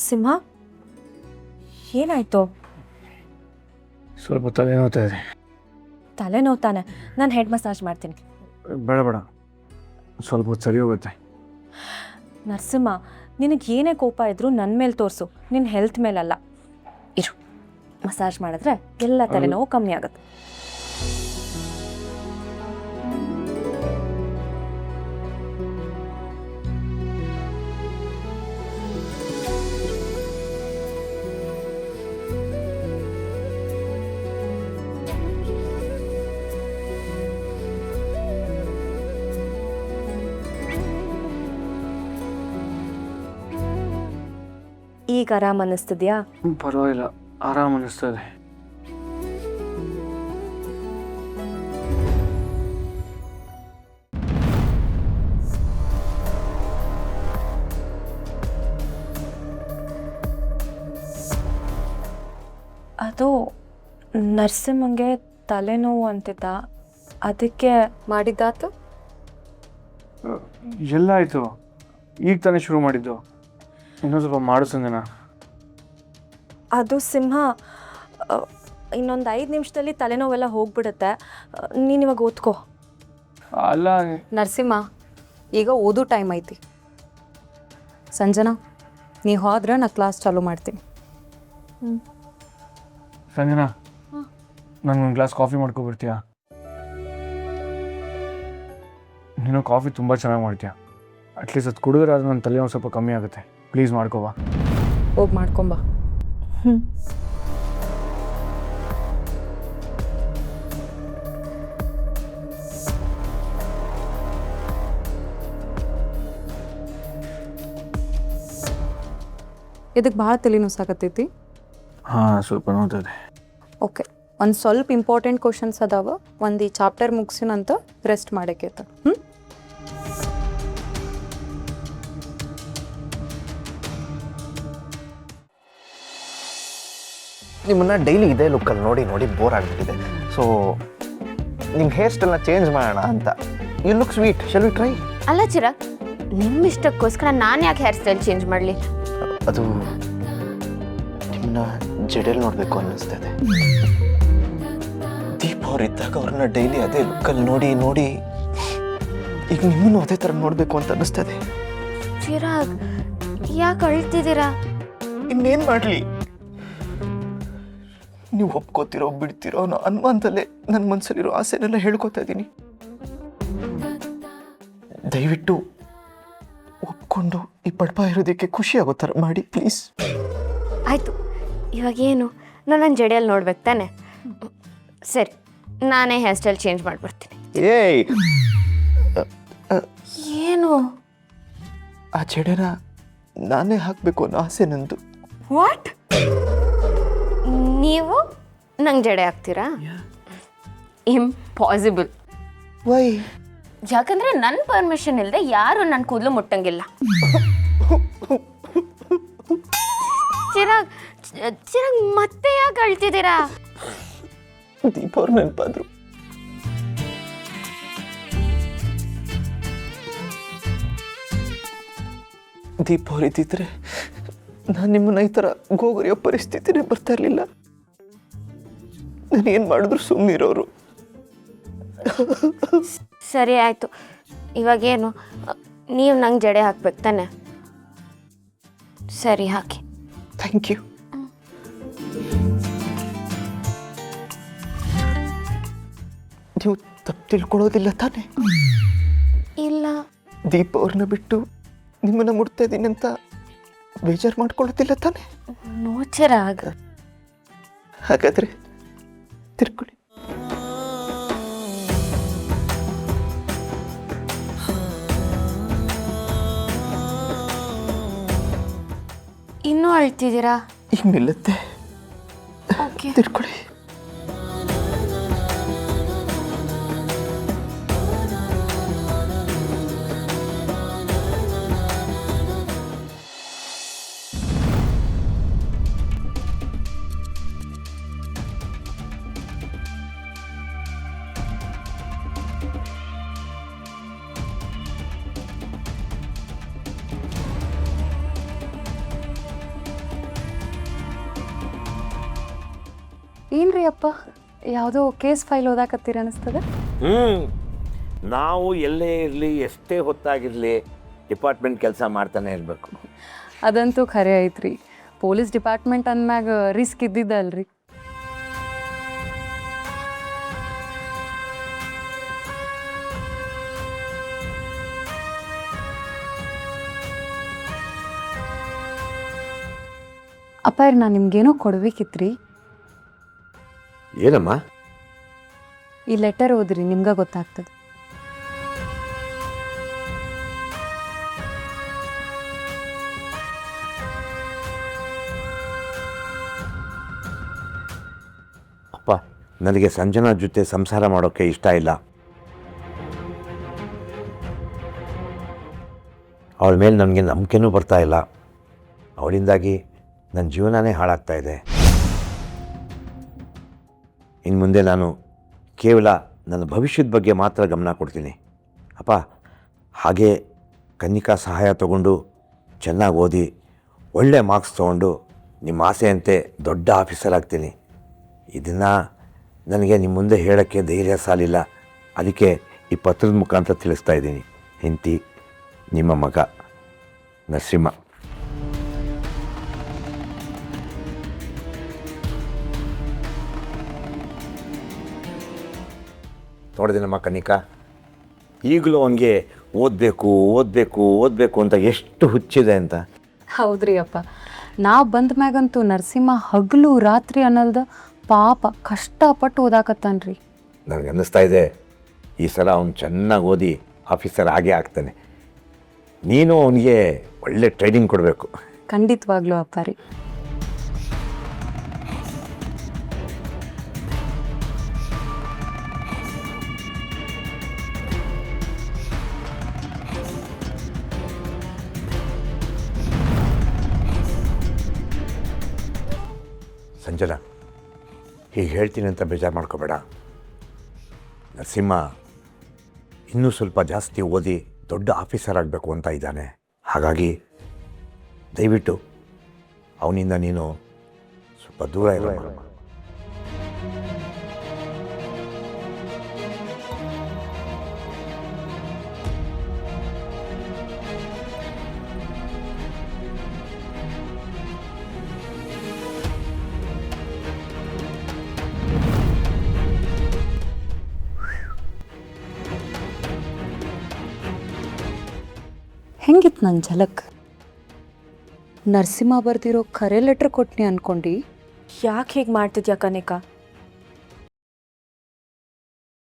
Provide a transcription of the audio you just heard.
ಸಿಂಹ ಏನಾಯ್ತು? ಸ್ವಲ್ಪ ತಲೆನೋವ್ತಾ ಇದೆ. ತಲೆನೋವ್ತಾನೆ, ನಾನು ಹೆಡ್ ಮಸಾಜ್ ಮಾಡ್ತೀನಿ. ಬೇಡ ಬೇಡ, ಸ್ವಲ್ಪ ಹೊತ್ತು ಸರಿ ಹೋಗುತ್ತೆ. ನರಸಿಂಹ, ನಿನಗೆ ಏನೇ ಕೋಪ ಇದ್ರೂ ನನ್ನ ಮೇಲೆ ತೋರಿಸು, ನಿನ್ನ ಹೆಲ್ತ್ ಮೇಲಲ್ಲ. ಇರು, ಮಸಾಜ್ ಮಾಡಿದ್ರೆ ಎಲ್ಲ ತಲೆನೋವು ಕಮ್ಮಿ ಆಗುತ್ತೆ. ಈಗ ಆರಾಮ್ ಅನ್ನಿಸ್ತಿದ್ಯಾ? ಪರವಾಗಿಲ್ಲ, ಆರಾಮ್ ಅನ್ನಿಸ್ತದೆ. ಅದು ನರಸಿಂಹಂಗೆ ತಲೆನೋವು ಅಂತಿದ್ದ, ಅದಕ್ಕೆ ಮಾಡಿದ್ದಾತು. ಎಲ್ಲ ಆಯಿತು, ಈಗ ತಾನೇ ಶುರು ಮಾಡಿದ್ದು. ಇನ್ನೊಂದು ಸ್ವಲ್ಪ ಮಾಡಿಸಂದೇನಾ? ಅದು ಸಿಂಹ, ಇನ್ನೊಂದು 5 ನಿಮಿಷದಲ್ಲಿ ತಲೆನೋವೆಲ್ಲ ಹೋಗ್ಬಿಡುತ್ತೆ. ನೀನು ಇವಾಗ ಓದ್ಕೋ. ಅಲ್ಲ ನರಸಿಂಹ, ಈಗ ಓದೋ ಟೈಮ್ ಐತಿ. ಸಂಜನಾ, ನೀವು ಹೋದ್ರೆ ನಾ ಕ್ಲಾಸ್ ಚಾಲೂ ಮಾಡ್ತೀನಿ. ಸಂಜನಾ, ನನಗೊಂದು ಗ್ಲಾಸ್ ಕಾಫಿ ಮಾಡ್ಕೊಬರ್ತೀಯಾ? ನೀನು ಕಾಫಿ ತುಂಬ ಚೆನ್ನಾಗಿ ಮಾಡ್ತೀಯ. ಅಟ್ಲೀಸ್ಟ್ ಅದು ಕುಡಿದ್ರೆ ಅದು ನನ್ನ ತಲೆನೋವು ಸ್ವಲ್ಪ ಕಮ್ಮಿ ಆಗುತ್ತೆ. ಪ್ಲೀಸ್ ಮಾಡ್ಕೋಬಾ. ಹೋಗಿ ಮಾಡ್ಕೊಂಬ. ಇದಕ್ಕೆ ಭಾಳ ತಲೆನೋಸಾಕತ್ತೈತಿ? ಹಾಂ, ಸ್ವಲ್ಪ ನೋಡ್ತದೆ. ಓಕೆ, ಒಂದು ಸ್ವಲ್ಪ ಇಂಪಾರ್ಟೆಂಟ್ ಕ್ವಶನ್ಸ್ ಅದಾವ. ಒಂದು ಈ ಚಾಪ್ಟರ್ ಮುಗಿಸಿನಂತ ರೆಸ್ಟ್ ಮಾಡಕ್ಕೈತ. ನಿಮ್ಮನ್ನು ಡೈಲಿ ಇದೇ ಲುಕ್ಕಲ್ಲಿ ನೋಡಿ ನೋಡಿ ಬೋರ್ ಆಗಿಬಿಟ್ಟಿದೆ. ಸೊ ನಿಮ್ಮ ಹೇರ್ ಸ್ಟೈಲ್ನ ಚೇಂಜ್ ಮಾಡೋಣ ಅಂತ. You look sweet, shall we try? ಅಲ್ಲ ಚಿರಾಗ್, ನಿಮ್ಮ ಇಷ್ಟಕ್ಕೋಸ್ಕರ ನಾನು ಯಾಕೆ ಹೇರ್ ಸ್ಟೈಲ್ ಚೇಂಜ್ ಮಾಡಲಿ? ಅದು ನಿಮ್ಮನ್ನ ಜಡೆಯಲ್ಲಿ ನೋಡಬೇಕು ಅನ್ನಿಸ್ತದೆ. ದೀಪ ಅವರಿದ್ದಾಗ ಅವ್ರನ್ನ ಡೈಲಿ ಅದೇ ಲುಕ್ಕಲ್ಲಿ ನೋಡಿ ನೋಡಿ ಈಗ ನಿಮ್ಮನ್ನು ಅದೇ ಥರ ನೋಡಬೇಕು ಅಂತ ಅನ್ನಿಸ್ತದೆ. ಚಿರಾಗ್, ಯಾಕೆ ಅಳ್ತಿದ್ದೀರಾ? ಇನ್ನೇನು ಮಾಡಲಿ, ನೀವು ಒಪ್ಕೋತಿರೋ ಬಿಡ್ತಿರೋ ಅನ್ನೋ ಅನುಮಾನದಲ್ಲೇ ನನ್ನ ಮನಸ್ಸಲ್ಲಿರೋ ಆಸೆನೆಲ್ಲ ಹೇಳ್ಕೊತಾ ಇದ್ದೀನಿ. ದಯವಿಟ್ಟು ಒಪ್ಕೊಂಡು ಈ ಬಡಪ ಇರೋದಕ್ಕೆ ಖುಷಿ ಆಗೋ ಥರ ಮಾಡಿ ಪ್ಲೀಸ್. ಆಯಿತು, ಇವಾಗೇನು ನಾನು ನನ್ನ ಜಡೆಯಲ್ಲಿ ನೋಡ್ಬೇಕು ತಾನೆ? ಸರಿ, ನಾನೇ ಹೇರ್ ಸ್ಟೈಲ್ ಚೇಂಜ್ ಮಾಡಿಬಿಡ್ತೀನಿ. ಏಯ್, ಏನು? ಆ ಜಡೆನ ನಾನೇ ಹಾಕಬೇಕು ಅನ್ನೋ ಆಸೆ ನಂದು. ವಾಟ್? ನೀವು ನಂಗೆ ಜಡೆ ಹಾಕ್ತೀರಾ? ಇಂಪಾಸಿಬಲ್. ವೈ? ಯಾಕಂದ್ರೆ ನನ್ನ ಪರ್ಮಿಷನ್ ಇಲ್ಲದೆ ಯಾರು ನನ್ನ ಕೂದಲು ಮುಟ್ಟಂಗಿಲ್ಲ. ಚಿರಾಗ್, ಚಿರಾಗ್, ಮತ್ತೆ ಯಾಕೆ ಅಳ್ತಿದ್ದೀರಾ? ದೀಪ ಅವ್ರು ನೆನಪಾದ್ರು. ದೀಪ ಅವ್ರು ಇದ್ದಿದ್ರೆ ನಾನು ನಿಮ್ಮನ್ನ ಈ ಥರ ಗೋಗರಿಯೋ ಪರಿಸ್ಥಿತಿನೇ ಬರ್ತಾ ಇರಲಿಲ್ಲ. ನಾನು ಏನು ಮಾಡಿದ್ರು ಸುಮ್ಮನಿರೋರು. ಸರಿ ಆಯಿತು, ಇವಾಗೇನು ನೀವು ನಂಗೆ ಜಡೆ ಹಾಕ್ಬೇಕು ತಾನೆ? ಸರಿ, ಹಾಕಿ. Thank you. ನೀವು ತಪ್ಪು ತಿಳ್ಕೊಳ್ಳೋದಿಲ್ಲ ತಾನೆ? ಇಲ್ಲ. ದೀಪ ಅವ್ರನ್ನ ಬಿಟ್ಟು ನಿಮ್ಮನ್ನ ಮುಡ್ತಾ ಇದ್ದೀನಿ ಅಂತ ಬೇಜಾರು ಮಾಡ್ಕೊಳ್ಳೋದಿಲ್ಲ ತಾನೆ? ನೋ ಚಿರಾಗ್. ಹಾಗಾದ್ರೆ ತಿರ್ಕೊಳ್ಳಿ. ಇನ್ನೂ ಅಳ್ತಿದ್ದೀರಾ? ಈಗ ನಿಲ್ಲುತ್ತೆ. ಓಕೆ, ತಿರ್ಕೊಳ್ಳಿ. ಏನ್ರಿ ಅಪ್ಪ ಯಾವುದೋ ಕೇಸ್ ಫೈಲ್ ಓದಾಕತ್ತೀರ ಅನಿಸ್ತದ? ನಾವು ಎಲ್ಲೇ ಇರಲಿ ಎಷ್ಟೇ ಹೊತ್ತಾಗಿರಲಿ ಡಿಪಾರ್ಟ್ಮೆಂಟ್ ಕೆಲಸ ಮಾಡ್ತಾನೆ ಇರಬೇಕು. ಅದಂತೂ ಖರೆ ಐತ್ರಿ. ಪೊಲೀಸ್ ಡಿಪಾರ್ಟ್ಮೆಂಟ್ ಅಂದ್ಮ್ಯಾಗ ರಿಸ್ಕ್ ಇದ್ದಿದ್ದಲ್ರಿ. ಅಪ್ಪ ನಾನು ನಿಮ್ಗೇನೋ ಕೊಡ್ಬೇಕಿತ್ರಿ. ಏನಮ್ಮ? ಈ ಲೆಟರ್ ಓದ್ರಿ, ನಿಮ್ಗೆ ಗೊತ್ತಾಗ್ತದೆ. ಅಪ್ಪ, ನನಗೆ ಸಂಜನಾ ಜೊತೆ ಸಂಸಾರ ಮಾಡೋಕ್ಕೆ ಇಷ್ಟ ಇಲ್ಲ. ಅವಳ ಮೇಲೆ ನನಗೆ ನಂಬಿಕೆನೂ ಬರ್ತಾ ಇಲ್ಲ. ಅವಳಿಂದಾಗಿ ನನ್ನ ಜೀವನನೇ ಹಾಳಾಗ್ತಾ ಇದೆ. ಇನ್ನು ಮುಂದೆ ನಾನು ಕೇವಲ ನನ್ನ ಭವಿಷ್ಯದ ಬಗ್ಗೆ ಮಾತ್ರ ಗಮನ ಕೊಡ್ತೀನಿ. ಅಪ್ಪ, ಹಾಗೆ ಕನ್ನಿಕಾ ಸಹಾಯ ತಗೊಂಡು ಚೆನ್ನಾಗಿ ಓದಿ ಒಳ್ಳೆ ಮಾರ್ಕ್ಸ್ ತೊಗೊಂಡು ನಿಮ್ಮ ಆಸೆಯಂತೆ ದೊಡ್ಡ ಆಫೀಸರ್ ಆಗ್ತೀನಿ. ಇದನ್ನು ನನಗೆ ನಿಮ್ಮ ಮುಂದೆ ಹೇಳೋಕ್ಕೆ ಧೈರ್ಯ ಸಾಲಿಲ್ಲ. ಅದಕ್ಕೆ ಈ ಪತ್ರದ ಮುಖಾಂತರ ತಿಳಿಸ್ತಾ ಇದ್ದೀನಿ. ಹೆಂಡತಿ, ನಿಮ್ಮ ಮಗ ನರಸಿಂಹ. ನೋಡಿದೆ ನಮ್ಮ ಕನ್ನಿಕಾ, ಈಗಲೂ ಅವನಿಗೆ ಓದಬೇಕು ಅಂತ ಎಷ್ಟು ಹುಚ್ಚಿದೆ ಅಂತ. ಹೌದ್ರಿ ಅಪ್ಪ, ನಾವು ಬಂದ ಮ್ಯಾಗಂತೂ ನರಸಿಂಹ ಹಗಲು ರಾತ್ರಿ ಅನ್ನಲ್ದ ಪಾಪ ಕಷ್ಟಪಟ್ಟು ಓದಾಕತ್ತಾನ್ರಿ. ನನಗೆ ಅನ್ನಿಸ್ತಾ ಇದೆ ಈ ಸಲ ಅವನು ಚೆನ್ನಾಗಿ ಓದಿ ಆಫೀಸರ್ ಆಗೇ ಆಗ್ತಾನೆ. ನೀನು ಅವನಿಗೆ ಒಳ್ಳೆ ಟ್ರೈನಿಂಗ್ ಕೊಡಬೇಕು. ಖಂಡಿತವಾಗ್ಲೂ ಅಪ್ಪ ರೀ. ಸಂಜನಾ, ಹೀಗೆ ಹೇಳ್ತೀನಿ ಅಂತ ಬೇಜಾರು ಮಾಡ್ಕೋಬೇಡ. ನರಸಿಂಹ ಇನ್ನೂ ಸ್ವಲ್ಪ ಜಾಸ್ತಿ ಓದಿ ದೊಡ್ಡ ಆಫೀಸರ್ ಆಗಬೇಕು ಅಂತ ಇದ್ದಾನೆ. ಹಾಗಾಗಿ ದಯವಿಟ್ಟು ಅವನಿಂದ ನೀನು ಸ್ವಲ್ಪ ದೂರ ಇರೋ. ಹೆಂಗಿತ್ತು ನನ್ನ ಝಲಕ್? ನರಸಿಂಹ ಬರ್ದಿರೋ ಖರೆ ಲೆಟ್ರ್ ಕೊಟ್ನಿ ಅನ್ಕೊಂಡು. ಯಾಕೆ ಹೀಗೆ ಮಾಡ್ತಿದ್ಯಾ ಕನಿಕಾ?